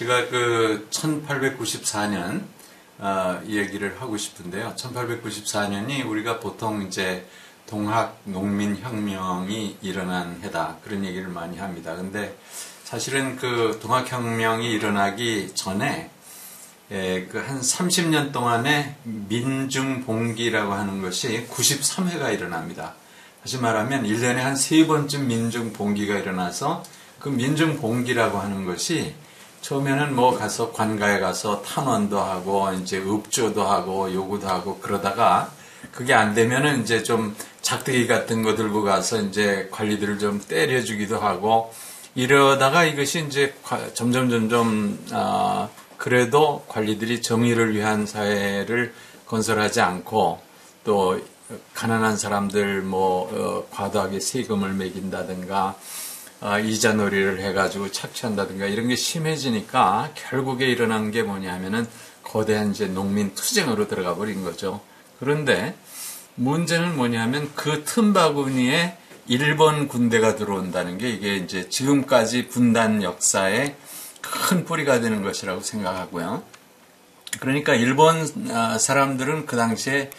제가 그 1894년 얘기를 하고 싶은데요. 1894년이 우리가 보통 이제 동학 농민혁명이 일어난 해다 그런 얘기를 많이 합니다. 근데 사실은 그 동학혁명이 일어나기 전에 그 한 30년 동안의 민중봉기라고 하는 것이 93회가 일어납니다. 다시 말하면 1년에 한 3번쯤 민중봉기가 일어나서 그 민중봉기라고 하는 것이 처음에는 뭐 가서 관가에 가서 탄원도 하고 이제 읍조도 하고 요구도 하고 그러다가 그게 안 되면은 이제 좀 작대기 같은 거 들고 가서 이제 관리들을 좀 때려주기도 하고 이러다가 이것이 이제 점점 그래도 관리들이 정의를 위한 사회를 건설하지 않고 또 가난한 사람들 과도하게 세금을 매긴다든가 이자놀이를 해가지고 착취한다든가 이런 게 심해지니까 결국에 일어난 게 뭐냐면은 거대한 이제 농민 투쟁으로 들어가 버린 거죠. 그런데 문제는 뭐냐면 그 틈바구니에 일본 군대가 들어온다는 게 이게 이제 지금까지 분단 역사에 큰 뿌리가 되는 것이라고 생각하고요. 그러니까 일본 사람들은 그 당시에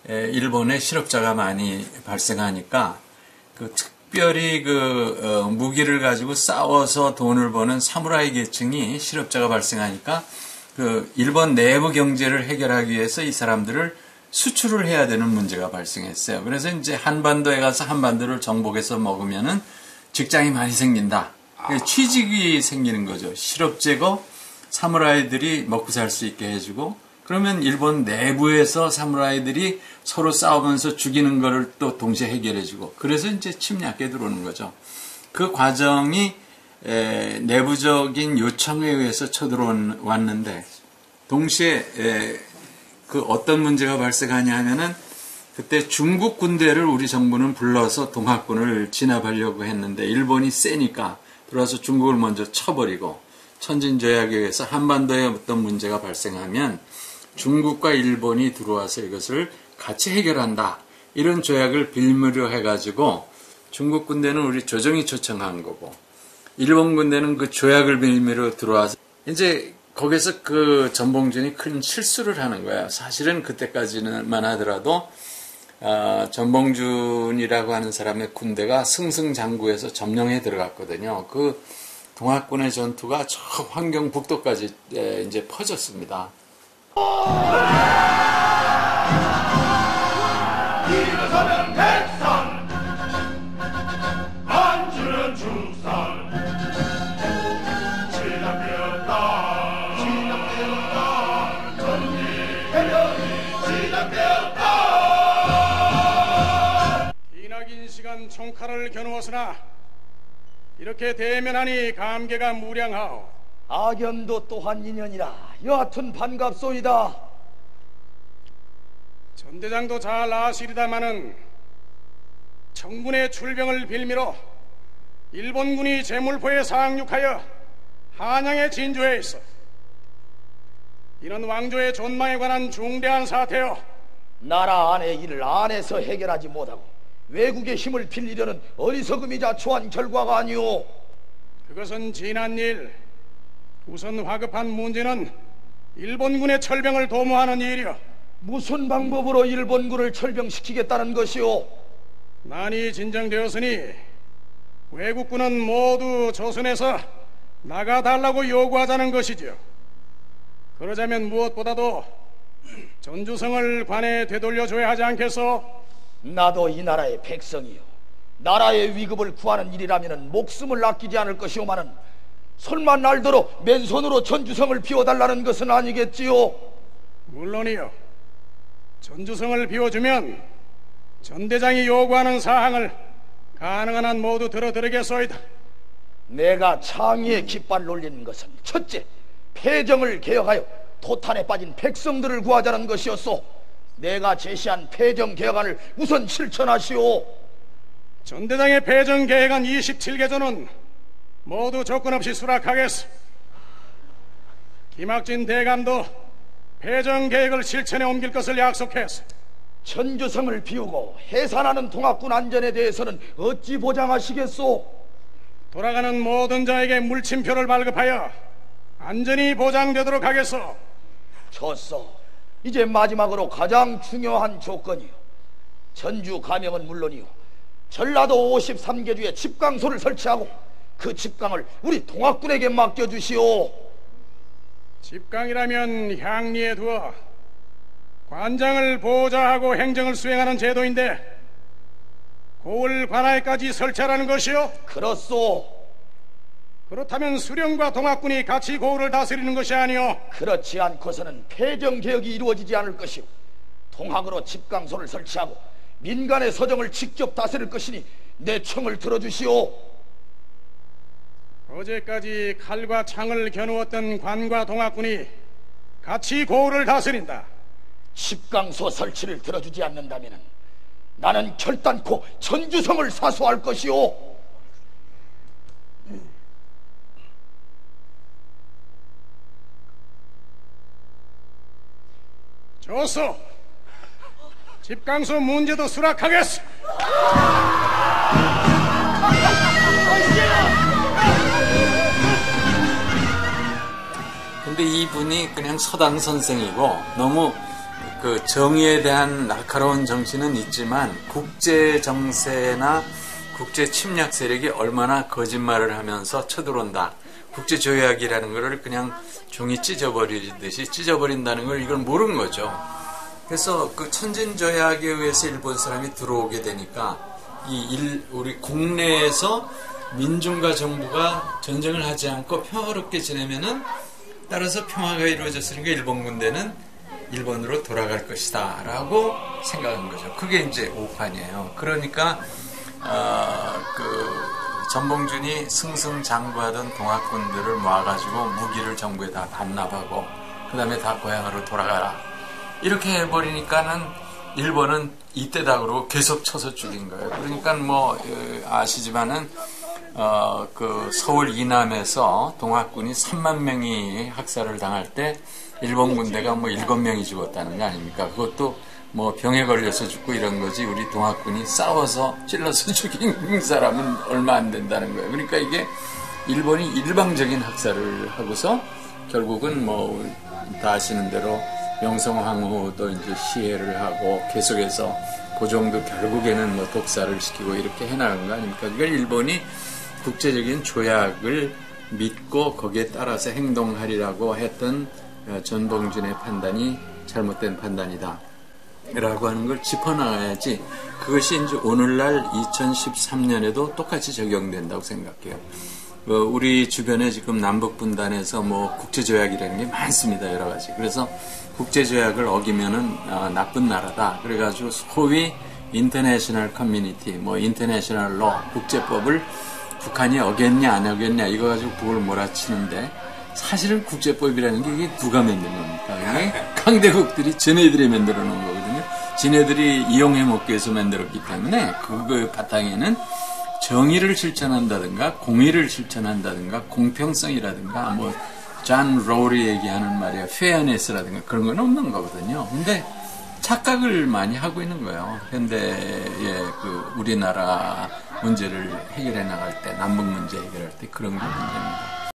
일본에 실업자가 많이 발생하니까 그 특별히 무기를 가지고 싸워서 돈을 버는 사무라이 계층이 실업자가 발생하니까 그 일본 내부 경제를 해결하기 위해서 이 사람들을 수출을 해야 되는 문제가 발생했어요. 그래서 이제 한반도에 가서 한반도를 정복해서 먹으면은 직장이 많이 생긴다. 취직이 생기는 거죠. 실업 제거, 사무라이들이 먹고 살 수 있게 해주고, 그러면 일본 내부에서 사무라이들이 서로 싸우면서 죽이는 거를 또 동시에 해결해주고, 그래서 이제 침략에 들어오는 거죠. 그 과정이 내부적인 요청에 의해서 쳐들어왔는데, 동시에 그 어떤 문제가 발생하냐 하면은 그때 중국 군대를 우리 정부는 불러서 동학군을 진압하려고 했는데 일본이 세니까 들어와서 중국을 먼저 쳐버리고 천진조약에 의해서 한반도에 어떤 문제가 발생하면 중국과 일본이 들어와서 이것을 같이 해결한다. 이런 조약을 빌미로 해가지고 중국 군대는 우리 조정이 초청한 거고 일본 군대는 그 조약을 빌미로 들어와서 이제 거기서 그 전봉준이 큰 실수를 하는 거야. 사실은 그때까지만 하더라도 전봉준이라고 하는 사람의 군대가 승승장구해서 점령에 들어갔거든요. 그 동학군의 전투가 저 환경북도까지 이제 퍼졌습니다. 일어서면 백성, 안주는 주상. 시작되었다, 시작되었다, 전쟁이 시작되었다. 기나긴 시간 총칼을 겨누었으나 이렇게 대면하니 감개가 무량하오. 악연도 또한 인연이라 여하튼 반갑소이다. 전대장도 잘 아시리다마는 청군의 출병을 빌미로 일본군이 제물포에 상륙하여 한양에 진주해 있어. 이는 왕조의 존망에 관한 중대한 사태요. 나라 안의 일을 안에서 해결하지 못하고 외국의 힘을 빌리려는 어리석음이자 초한 결과가 아니오. 그것은 지난 일. 우선 화급한 문제는 일본군의 철병을 도모하는 일이요. 무슨 방법으로 일본군을 철병시키겠다는 것이오? 난이 진정되었으니 외국군은 모두 조선에서 나가달라고 요구하자는 것이죠. 그러자면 무엇보다도 전주성을 관에 되돌려줘야 하지 않겠소? 나도 이 나라의 백성이요. 나라의 위급을 구하는 일이라면 목숨을 아끼지 않을 것이오마는 설마 날더러 맨손으로 전주성을 비워달라는 것은 아니겠지요? 물론이요. 전주성을 비워주면 전대장이 요구하는 사항을 가능한 한 모두 들어드리겠소이다. 내가 창의에 깃발 놀리는 것은 첫째, 패정을 개혁하여 도탄에 빠진 백성들을 구하자는 것이었소. 내가 제시한 패정 개혁안을 우선 실천하시오. 전대장의 패정 개혁안 27개조는 모두 조건 없이 수락하겠소. 김학진 대감도 패정 계획을 실천에 옮길 것을 약속했소. 전주성을 비우고 해산하는 동학군 안전에 대해서는 어찌 보장하시겠소? 돌아가는 모든 자에게 물침표를 발급하여 안전이 보장되도록 하겠소. 좋소. 이제 마지막으로 가장 중요한 조건이요. 전주 가명은 물론이요. 전라도 53개주에 집강소를 설치하고 그 집강을 우리 동학군에게 맡겨주시오. 집강이라면 향리에 두어 관장을 보좌하고 행정을 수행하는 제도인데 고을 관할까지 설치하라는 것이요? 그렇소. 그렇다면 수령과 동학군이 같이 고을을 다스리는 것이 아니오. 그렇지 않고서는 폐정개혁이 이루어지지 않을 것이오. 동학으로 집강소를 설치하고 민간의 서정을 직접 다스릴 것이니 내 청을 들어주시오. 어제까지 칼과 창을 겨누었던 관과 동학군이 같이 고을을 다스린다. 집강소 설치를 들어주지 않는다면 나는 결단코 전주성을 사수할 것이오. 좋소. 집강소 문제도 수락하겠소. 근데 이분이 그냥 서당 선생이고 너무 그 정의에 대한 날카로운 정신은 있지만 국제 정세나 국제 침략 세력이 얼마나 거짓말을 하면서 쳐들어온다. 국제 조약이라는 것을 그냥 종이 찢어버리듯이 찢어버린다는 걸 이걸 모르는 거죠. 그래서 그 천진 조약에 의해서 일본 사람이 들어오게 되니까 우리 국내에서 민중과 정부가 전쟁을 하지 않고 평화롭게 지내면은 따라서 평화가 이루어졌으니까 일본 군대는 일본으로 돌아갈 것이다 라고 생각한 거죠. 그게 이제 오판이에요. 그러니까 전봉준이 승승장구하던 동학군들을 모아가지고 무기를 정부에 다 반납하고 그 다음에 다 고향으로 돌아가라 이렇게 해버리니까는 일본은 이때다 그러고 계속 쳐서 죽인 거예요. 그러니까 뭐 아시지만은 그 서울 이남에서 동학군이 3만 명이 학살을 당할 때 일본 군대가 뭐 7명이 죽었다는 거 아닙니까? 그것도 뭐 병에 걸려서 죽고 이런 거지 우리 동학군이 싸워서 찔러서 죽인 사람은 얼마 안 된다는 거예요. 그러니까 이게 일본이 일방적인 학살을 하고서 결국은 뭐 다 아시는 대로 명성황후도 이제 시해를 하고 계속해서 고종도 결국에는 뭐 독사를 시키고 이렇게 해나간 거 아닙니까? 그러니까 일본이 국제적인 조약을 믿고 거기에 따라서 행동하리라고 했던 전봉준의 판단이 잘못된 판단이다 라고 하는 걸 짚어나가야지 그것이 이제 오늘날 2013년에도 똑같이 적용된다고 생각해요. 우리 주변에 지금 남북분단에서 뭐 국제조약이라는 게 많습니다. 여러 가지. 그래서 국제조약을 어기면은 나쁜 나라다. 그래가지고 소위 인터내셔널 커뮤니티, 뭐 인터내셔널 로, 국제법을 북한이 어겼냐 안 어겼냐 이거 가지고 북을 몰아치는데 사실은 국제법이라는 게 이게 누가 만든 겁니까? 이게 강대국들이 지네들이 만들어 놓은 거거든요. 지네들이 이용해 먹기 위해서 만들었기 때문에 그 바탕에는 정의를 실천한다든가 공의를 실천한다든가 공평성이라든가 뭐 존 로리 얘기하는 말이야 페어네스라든가 그런 건 없는 거거든요. 근데 착각을 많이 하고 있는 거예요. 현대의 그 우리나라 문제를 해결해 나갈 때 남북 문제 해결할 때 그런 게 문제입니다.